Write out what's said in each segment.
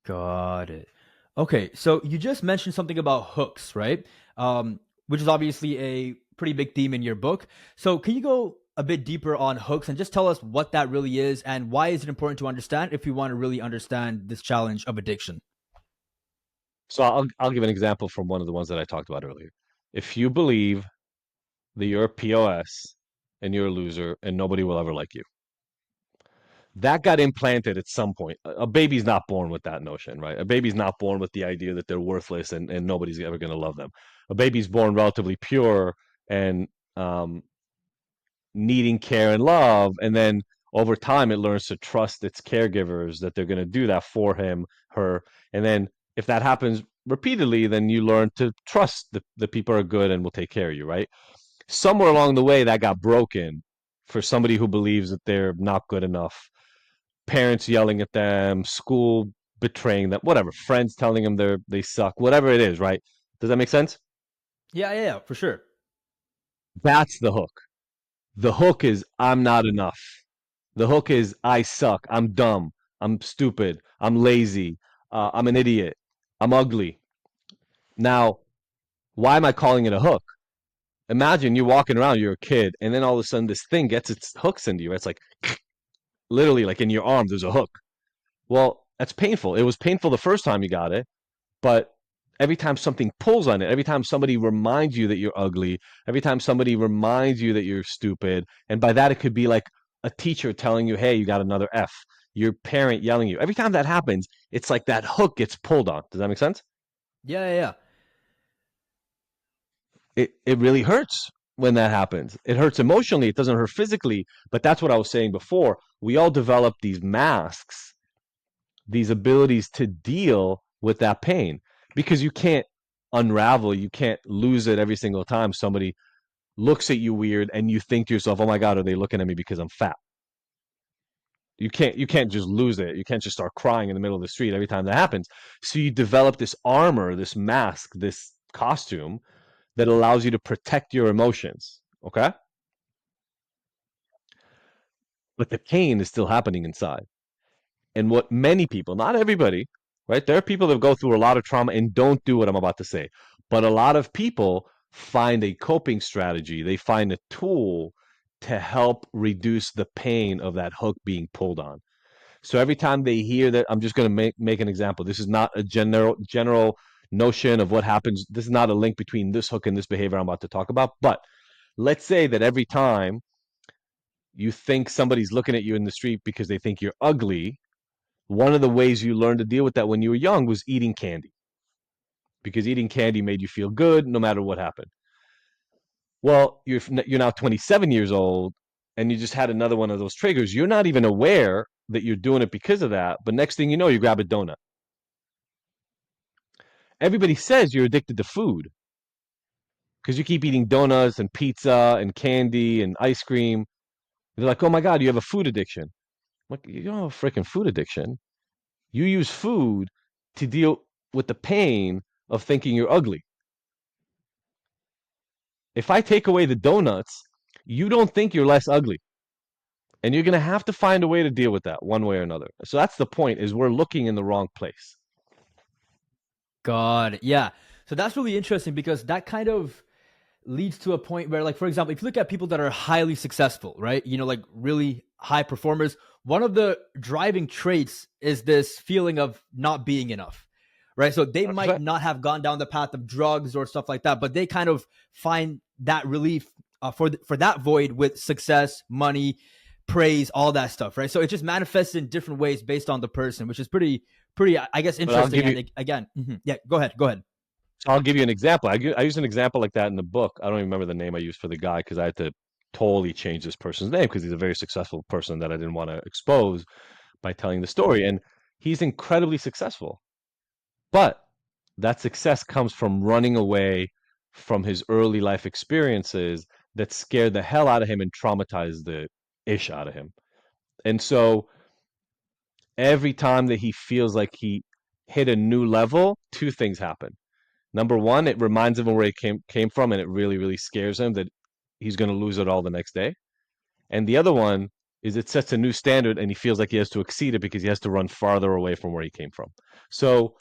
Got it. Okay, so you just mentioned something about hooks, right? Which is obviously a pretty big theme in your book. So can you go a bit deeper on hooks and just tell us what that really is and why is it important to understand if we want to really understand this challenge of addiction? So I'll give an example from one of the ones that I talked about earlier. If you believe that you're a POS and you're a loser and nobody will ever like you, that got implanted at some point. A baby's not born with that notion, right? A baby's not born with the idea that they're worthless and nobody's ever going to love them. A baby's born relatively pure and um, needing care and love, and then over time it learns to trust its caregivers that they're going to do that for him, her, and then if that happens repeatedly, then you learn to trust the people are good and will take care of you, right? Somewhere along the way that got broken for somebody who believes that they're not good enough, parents yelling at them, school betraying them, whatever, friends telling them they suck, whatever it is, right? Does that make sense? Yeah, for sure. That's the hook. The hook is I'm not enough. The hook is I suck. I'm dumb. I'm stupid. I'm lazy. I'm an idiot. I'm ugly. Now, why am I calling it a hook? Imagine you're walking around, you're a kid, and then all of a sudden this thing gets its hooks into you. It's like literally like in your arm, there's a hook. Well, that's painful. It was painful the first time you got it, but every time something pulls on it, every time somebody reminds you that you're ugly, every time somebody reminds you that you're stupid, and by that it could be like a teacher telling you, hey, you got another F, your parent yelling at you. Every time that happens, it's like that hook gets pulled on. Does that make sense? Yeah. It really hurts when that happens. It hurts emotionally, it doesn't hurt physically, but that's what I was saying before. We all develop these masks, these abilities to deal with that pain because you can't unravel, you can't lose it every single time somebody looks at you weird and you think to yourself, "Oh my god, are they looking at me because I'm fat?" You can't just lose it. You can't just start crying in the middle of the street every time that happens. So you develop this armor, this mask, this costume that allows you to protect your emotions, okay? But the pain is still happening inside. And what many people, not everybody, right? There are people that go through a lot of trauma and don't do what I'm about to say. But a lot of people find a coping strategy, they find a tool to help reduce the pain of that hook being pulled on. So every time they hear that, I'm just going to make an example. This is not a general notion of what happens. This is not a link between this hook and this behavior I'm about to talk about. But let's say that every time you think somebody's looking at you in the street because they think you're ugly, one of the ways you learned to deal with that when you were young was eating candy because eating candy made you feel good no matter what happened. Well, you're now 27 years old and you just had another one of those triggers. You're not even aware that you're doing it because of that, but next thing you know, you grab a donut. Everybody says you're addicted to food because you keep eating donuts and pizza and candy and ice cream. They're like, "Oh my god, you have a food addiction." I'm like, you don't have a freaking food addiction. You use food to deal with the pain of thinking you're ugly. If I take away the donuts, you don't think you're less ugly. And you're going to have to find a way to deal with that one way or another. So that's the point is we're looking in the wrong place. Got it. Yeah. So that's really interesting because that kind of leads to a point where, like, for example, if you look at people that are highly successful, right? Like really high performers, one of the driving traits is this feeling of not being enough, right? So they might 100%. not have gone down the path of drugs or stuff like that, but they kind of find that relief for that void with success, money, praise, all that stuff, right? So it just manifests in different ways based on the person, which is pretty, I guess, But I'll interesting. give you And again, yeah, go ahead. I'll give you an example. I use an example like that in the book. I don't even remember the name I used for the guy because I had to totally change this person's name because he's a very successful person that I didn't want to expose by telling the story. And he's incredibly successful. But that success comes from running away from his early life experiences that scared the hell out of him and traumatized the ish out of him. And so every time that he feels like he hit a new level, two things happen. Number one, it reminds him of where he came from, and it really, really scares him that he's going to lose it all the next day. And the other one is it sets a new standard and he feels like he has to exceed it because he has to run farther away from where he came from. So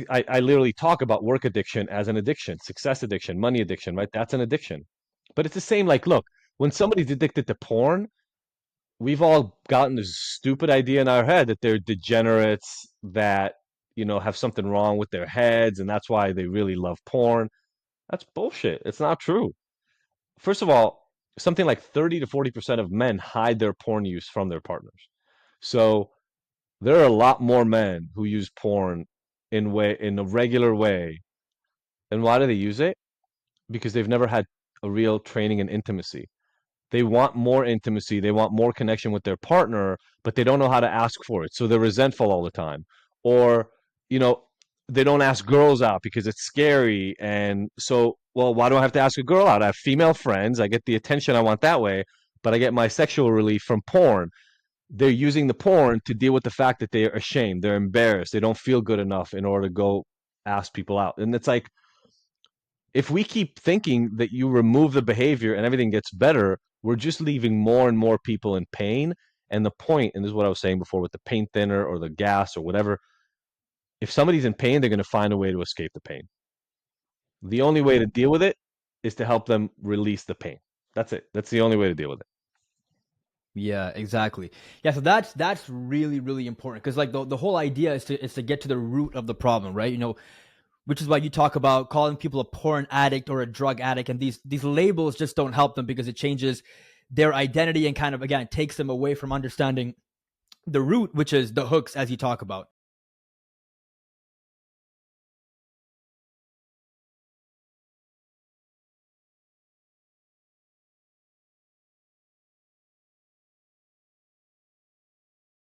I literally talk about work addiction as an addiction, success addiction, money addiction, right? That's an addiction. But it's the same, like, look, when somebody's addicted to porn, we've all gotten this stupid idea in our head that they're degenerates, that, have something wrong with their heads, and that's why they really love porn. That's bullshit. It's not true. First of all, something like 30 to 40% of men hide their porn use from their partners. So there are a lot more men who use porn in a regular way. And why do they use it? Because they've never had a real training in intimacy. They want more intimacy, they want more connection with their partner, but they don't know how to ask for it. So they're resentful all the time. Or, you know, they don't ask girls out because it's scary. And so, well, why do I have to ask a girl out? I have female friends, I get the attention I want that way, but I get my sexual relief from porn. They're using the porn to deal with the fact that they're ashamed, they're embarrassed, they don't feel good enough in order to go ask people out. And it's like, if we keep thinking that you remove the behavior and everything gets better, we're just leaving more and more people in pain. And the point, and this is what I was saying before with the paint thinner or the gas or whatever, if somebody's in pain, they're going to find a way to escape the pain. The only way to deal with it is to help them release the pain. That's it. That's the only way to deal with it. Yeah, exactly. Yeah, so that's really really important because like the whole idea is to get to the root of the problem, right? Which is why you talk about calling people a porn addict or a drug addict, and these labels just don't help them because it changes their identity and kind of again takes them away from understanding the root, which is the hooks, as you talk about.